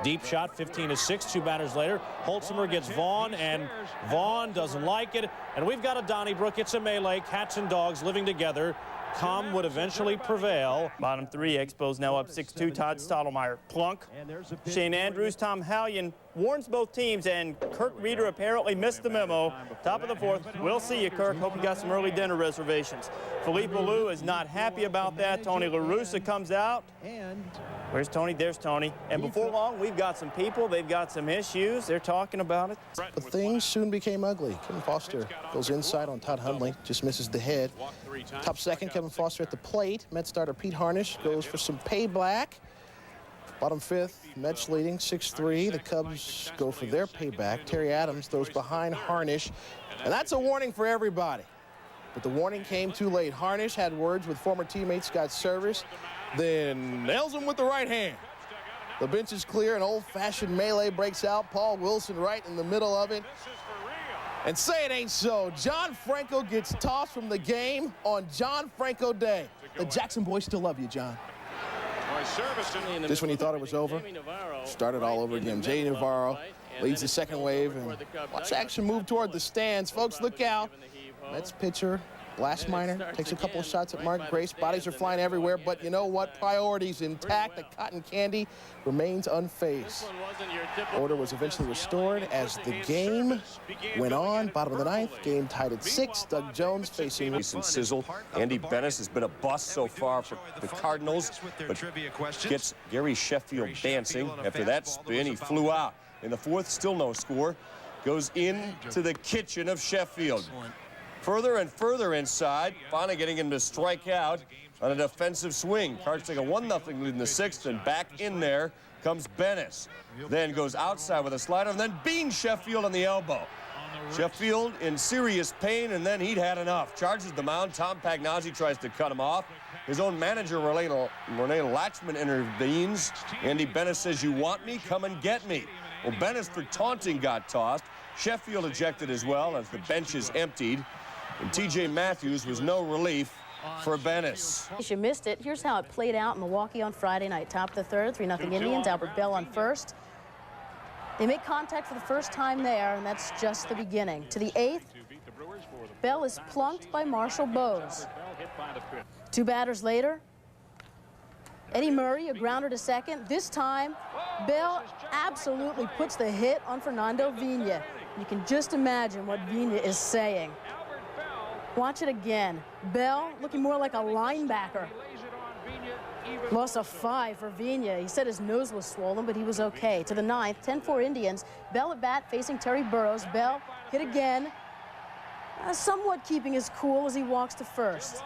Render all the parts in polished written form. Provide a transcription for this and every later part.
Deep shot, 15-6, 2 batters later. Holtzimer gets Vaughn, and Vaughn doesn't like it. And we've got a Donnybrook. It's a melee, cats and dogs living together. Calm would eventually prevail. Bottom 3, Expos now up 6-2. Todd Stottlemyre, plunk. Shane Andrews, Tom Hallion warns both teams, and Kirk Reeder apparently missed the memo. Top of the 4th. We'll see you, Kirk. Hope you got some early dinner reservations. Philippe Alou is not happy about that. Tony La Russa comes out. Where's Tony? There's Tony. And before long, we've got some people. They've got some issues. They're talking about it. But things soon became ugly. Kevin Foster goes inside on Todd Hundley, just misses the head. Top second, Kevin Foster at the plate. Mets starter Pete Harnisch goes for some payback. Bottom 5th, Mets leading 6-3. The Cubs go for their payback. Terry Adams throws behind Harnisch, and that's a warning for everybody. But the warning came too late. Harnisch had words with former teammate Scott Service, then nails him with the right hand. The bench is clear. An old-fashioned melee breaks out. Paul Wilson right in the middle of it. And say it ain't so. John Franco gets tossed from the game on John Franco Day. The Jackson boys still love you, John. Just when you thought it was over, started all over again. Jay Navarro leads the second wave, and watch action move toward the stands. Folks, look out. Mets pitcher Last Minor takes a couple of shots at Mark Grace. Bodies are flying everywhere, but you know what? Priorities intact. The cotton candy remains unfazed. Order was eventually restored as the game went on. Bottom of the 9th, game tied at 6. Doug Jones facing Decent sizzle. Andy Bennis has been a bust so far for the Cardinals, but gets Gary Sheffield dancing. After that spin, he flew out. In the 4th, still no score. Goes into the kitchen of Sheffield. Further and further inside, finally getting him to strike out on a defensive swing. Cards take a 1-0 lead in the 6th, and back in there comes Bennis. Then goes outside with a slider, and then beans Sheffield on the elbow. Sheffield in serious pain, and then he'd had enough. Charges the mound. Tom Pagnozzi tries to cut him off. His own manager, Renee Latchman, intervenes. Andy Bennis says, "You want me? Come and get me." Well, Bennis for taunting got tossed. Sheffield ejected as well as the bench is emptied. And T.J. Matthews was no relief for Bennis. You missed it. Here's how it played out in Milwaukee on Friday night. Top of the 3rd, 3-0 Indians. Albert Belle on first. They make contact for the first time there, and that's just the beginning. To the 8th, Belle is plunked by Marshall Bose. 2 batters later, Eddie Murray, a grounder to second. This time, Belle absolutely puts the hit on Fernando Vina. You can just imagine what Vina is saying. Watch it again. Belle looking more like a linebacker. Loss of 5 for Vina. He said his nose was swollen, but he was okay. To the 9th, 10-4 Indians. Belle at bat facing Terry Burrows. Belle hit again, somewhat keeping his cool as he walks to first.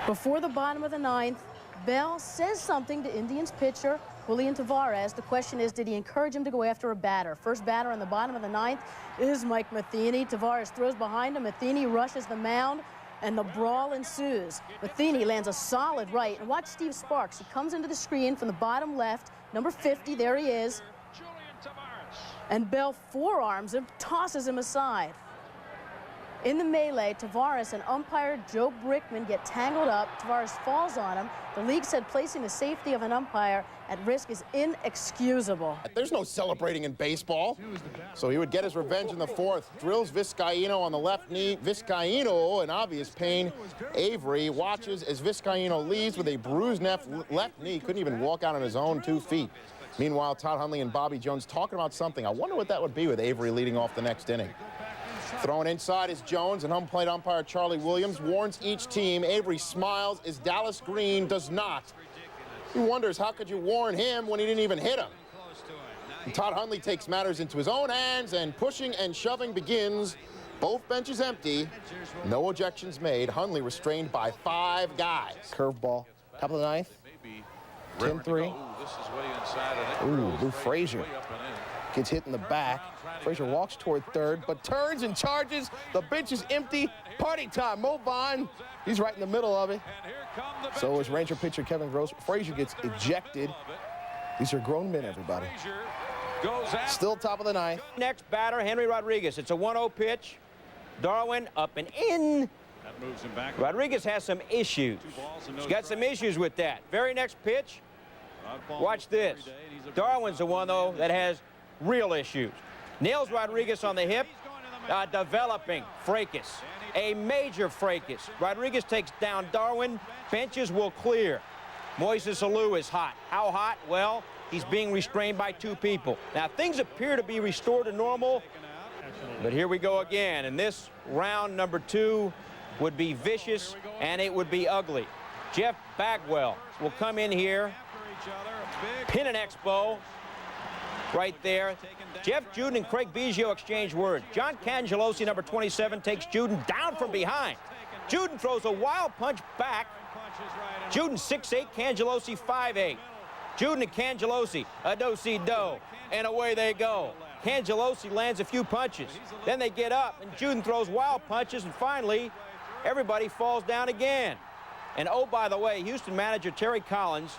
Before the bottom of the 9th, Belle says something to Indians pitcher Julian Tavares. The question is, did he encourage him to go after a batter? First batter on the bottom of the 9th is Mike Matheny. Tavares throws behind him. Matheny rushes the mound, and the brawl ensues. Matheny lands a solid right. And watch Steve Sparks. He comes into the screen from the bottom left. Number 50, there he is. And Belle forearms him, tosses him aside. In the melee, Tavares and umpire Joe Brickman get tangled up. Tavares falls on him. The league said placing the safety of an umpire at risk is inexcusable. There's no celebrating in baseball. So he would get his revenge in the 4th. Drills Vizcaíno on the left knee. Vizcaíno in obvious pain. Avery watches as Vizcaíno leaves with a bruised left knee. Couldn't even walk out on his own 2 feet. Meanwhile, Todd Hundley and Bobby Jones talking about something. I wonder what that would be with Avery leading off the next inning. Thrown inside is Jones, and home plate umpire Charlie Williams warns each team. Avery smiles as Dallas Green does not. He wonders, how could you warn him when he didn't even hit him? And Todd Hundley takes matters into his own hands, and pushing and shoving begins. Both benches empty. No ejections made. Hundley restrained by 5 guys. curveball. Top of the 9th, 10-3. Ooh, Lou Frazier gets hit in the back. Frazier walks toward 3rd, but turns and charges. The bench is empty. Party time. Mo Vaughn, he's right in the middle of it. So is Ranger pitcher Kevin Gross. Frazier gets ejected. These are grown men, everybody. Still top of the 9th. Next batter, Henry Rodriguez. It's a 1-0 pitch. Darwin up and in. That moves him back. Rodriguez has some issues. He's got some issues with that. Very next pitch, Watch this. Darwin's the one, though, that has real issues. Nails Rodriguez on the hip, developing fracas, a major fracas. Rodriguez takes down Darwin. Benches will clear. Moises Alou is hot. How hot? Well, he's being restrained by 2 people. Now, things appear to be restored to normal, but here we go again. And this round number 2 would be vicious, and it would be ugly. Jeff Bagwell will come in here, pin an Expo right there. Jeff Juden and Craig Biggio exchange words. John Cangelosi, number 27, takes Juden down from behind. Juden throws a wild punch back. Juden 6'8", Cangelosi 5'8". Juden and Cangelosi, a do-si-do, and away they go. Cangelosi lands a few punches. Then they get up, and Juden throws wild punches, and finally, everybody falls down again. And oh, by the way, Houston manager Terry Collins,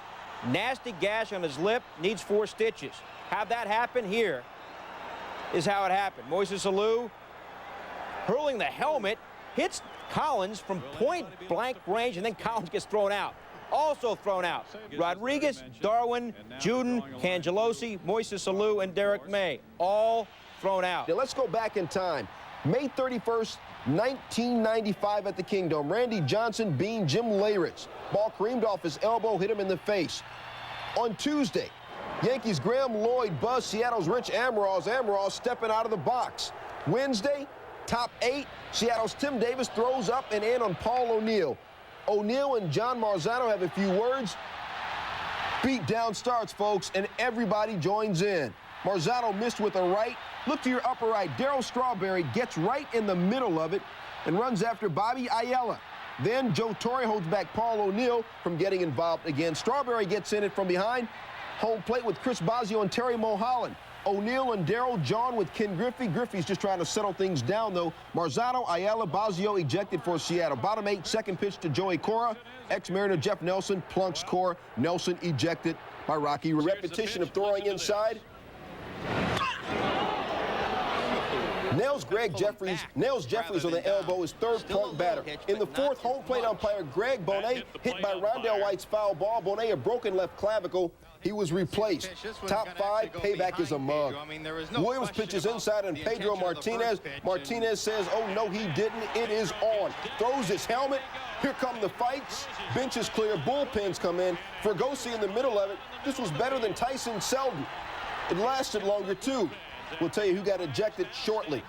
nasty gash on his lip, needs 4 stitches. How'd that happen? Here is how it happened. Moises Alou, hurling the helmet, hits Collins from point-blank range, and then Collins gets thrown out. Also thrown out, Rodriguez, Darwin, Juden, Cangelosi, Moises Alou, and Derek May, all thrown out. Now let's go back in time. May 31st, 1995 at the Kingdom. Randy Johnson beat Jim Leyritz. Ball careened off his elbow, hit him in the face. On Tuesday, Yankees Graham Lloyd buzzed Seattle's Rich Amaral. Amaral stepping out of the box. Wednesday, top 8, Seattle's Tim Davis throws up and in on Paul O'Neill. O'Neill and John Marzano have a few words. Beat down starts, folks, and everybody joins in. Marzano missed with a right. Look to your upper right. Darryl Strawberry gets right in the middle of it and runs after Bobby Ayala. Then Joe Torre holds back Paul O'Neill from getting involved again. Strawberry gets in it from behind. Home plate with Chris Bosio and Terry Mulholland. O'Neill and Darryl John with Ken Griffey. Griffey's just trying to settle things down, though. Marzano, Ayala, Bosio ejected for Seattle. Bottom 8, second pitch to Joey Cora. Ex-Mariner Jeff Nelson plunks Cora. Nelson ejected by Rocky. Repetition of throwing inside. Nails Jeffries on the elbow, his 3rd plunk batter. In the 4th, home plate umpire Greg Bonet hit by Rondell White's foul ball. Bonet a broken left clavicle. He was replaced. Top 5, payback is a mug. Williams pitches inside on Pedro Martinez. Martinez says, oh, no, he didn't. It is on. Throws his helmet. Here come the fights. Benches clear. Bullpens come in. Fregosi in the middle of it. This was better than Tyson Selden. It lasted longer, too. We'll tell you who got ejected shortly.